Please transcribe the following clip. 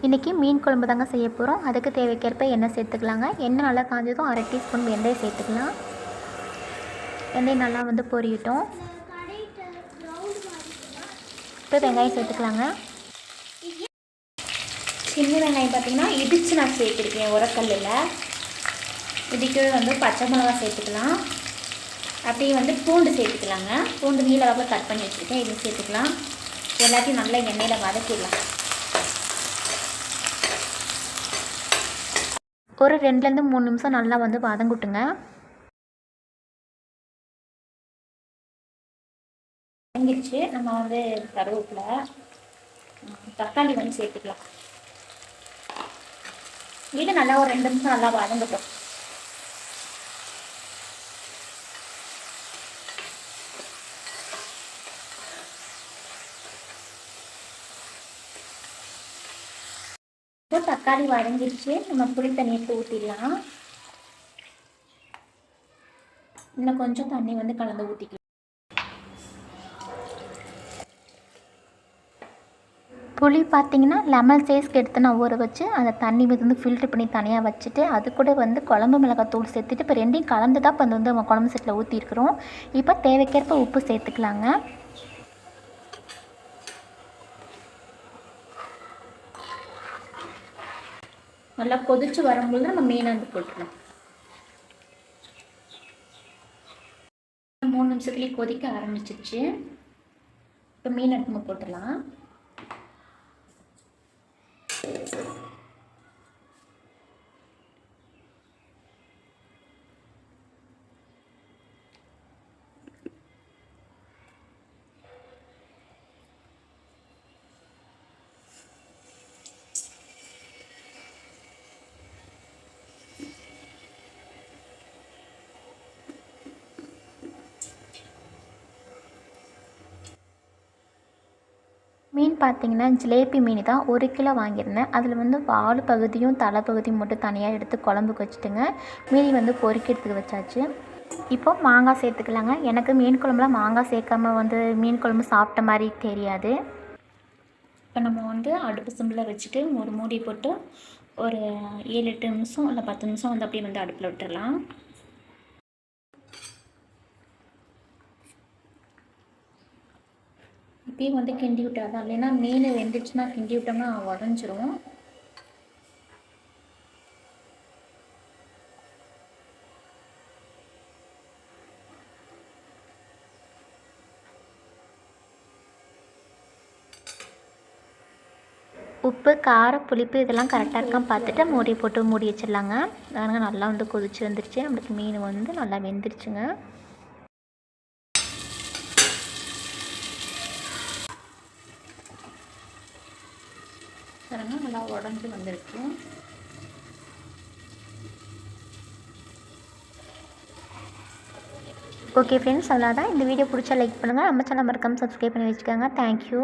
இன்றைக்கி மீன் குழம்பு தாங்க செய்ய போகிறோம். அதுக்கு தேவைக்கேற்ப எண்ணெய் சேர்த்துக்கலாங்க. எண்ணெய் நல்லா காஞ்சதும் 1/2 டீஸ்பூன் வெந்தயம் சேர்த்துக்கலாம். வெந்தயம் நல்லா பொரியட்டும். இப்போ வெங்காயம் சேர்த்துக்கலாங்க. சின்ன வெங்காயம் பார்த்திங்கன்னா இடித்து நான் சேர்த்துருக்கேன் உரக்கல்லில். இதுக்கு பச்சை மிளகா சேர்த்துக்கலாம். அப்படியே பூண்டு சேர்த்துக்கலாங்க. பூண்டு நீல அளவில் கட் பண்ணி வச்சுருக்கேன். இது சேர்த்துக்கலாம். எல்லாத்தையும் நல்லா எண்ணெயில் வதக்கிடலாம். ஒரு 2லேருந்து 3 நிமிஷம் நல்லா வதங்கட்டுங்க. வதங்கிடுச்சு. நம்ம கருவேப்பிலை, தக்காளி சேர்த்துக்கலாம். இது நல்லா ஒரு 2 நிமிஷம் நல்லா வதங்கட்டும். இப்போ தக்காளி வதங்கிடுச்சு. நம்ம புளி தண்ணி எடுத்து ஊற்றிடலாம். இன்னும் கொஞ்சம் தண்ணி கலந்து ஊற்றிக்கலாம். புளி பார்த்திங்கன்னா லெமன் சைஸ்க்கு எடுத்து நான் ஊற வச்சு அந்த தண்ணி ஃபில்ட்ரு பண்ணி தனியாக வச்சுட்டு அது கூட குழம்பு மிளகாத்தூள் சேர்த்துட்டு இப்போ ரெண்டையும் கலந்து தான் இப்போ நம்ம குழம்பு செட்டில் ஊற்றிருக்கிறோம். இப்போ தேவைக்கேற்ப உப்பு சேர்த்துக்கலாங்க. நல்லா கொதிச்சு வரும்போது நம்ம மீனை போட்டுக்கலாம். 3 நிமிஷத்துலேயே கொதிக்க ஆரம்பிச்சிருச்சு. இப்போ மீன் எடுத்து போட்டுடலாம். மீன் பார்த்திங்கன்னா ஜிலேபி மீன் தான் 1 கிலோ வாங்கியிருந்தேன். அதில் வால் பகுதியும் தலை பகுதியும் மட்டும் தனியாக எடுத்து குழம்புக்கு வச்சுட்டுங்க. மீதி பொரிக்கிறதுக்கு வச்சாச்சு. இப்போ மாங்காய் சேர்த்துக்கலாங்க. எனக்கு மீன் குழம்புல மாங்காய் சேர்க்காம மீன் குழம்பு சாப்பிட்ட மாதிரி தெரியாது. இப்போ நம்ம அடுப்பு சிம்மில் வச்சுட்டு ஒரு மூடி போட்டு ஒரு 7-8 நிமிஷம் இல்லை 10 நிமிஷம் அப்படியே அடுப்பில் விட்டுடலாம். இப்பயே கிண்டி விட்டாதான், இல்லைன்னா மீன் வெந்துச்சுன்னா கிண்டி விட்டோம்னா உடஞ்சிரும். உப்பு, காரம், புளிப்பு இதெல்லாம் கரெக்டாக இருக்கான்னு பார்த்துட்டு மூடி போட்டு மூடி வச்சிடலாங்க. அதனால் நல்லா கொதிச்சு வந்துருச்சு. நம்மளுக்கு மீன் நல்லா வெந்துருச்சுங்க. நல்லா உடஞ்சி வந்துருக்கு. ஓகே ஃப்ரெண்ட்ஸ், அவ்வளோதான். இந்த வீடியோ பிடிச்சா லைக் பண்ணுங்கள். நம்ம சேனல் மறக்காமல் சப்ஸ்கிரைப் பண்ணி வச்சுக்கோங்க. தேங்க்யூ.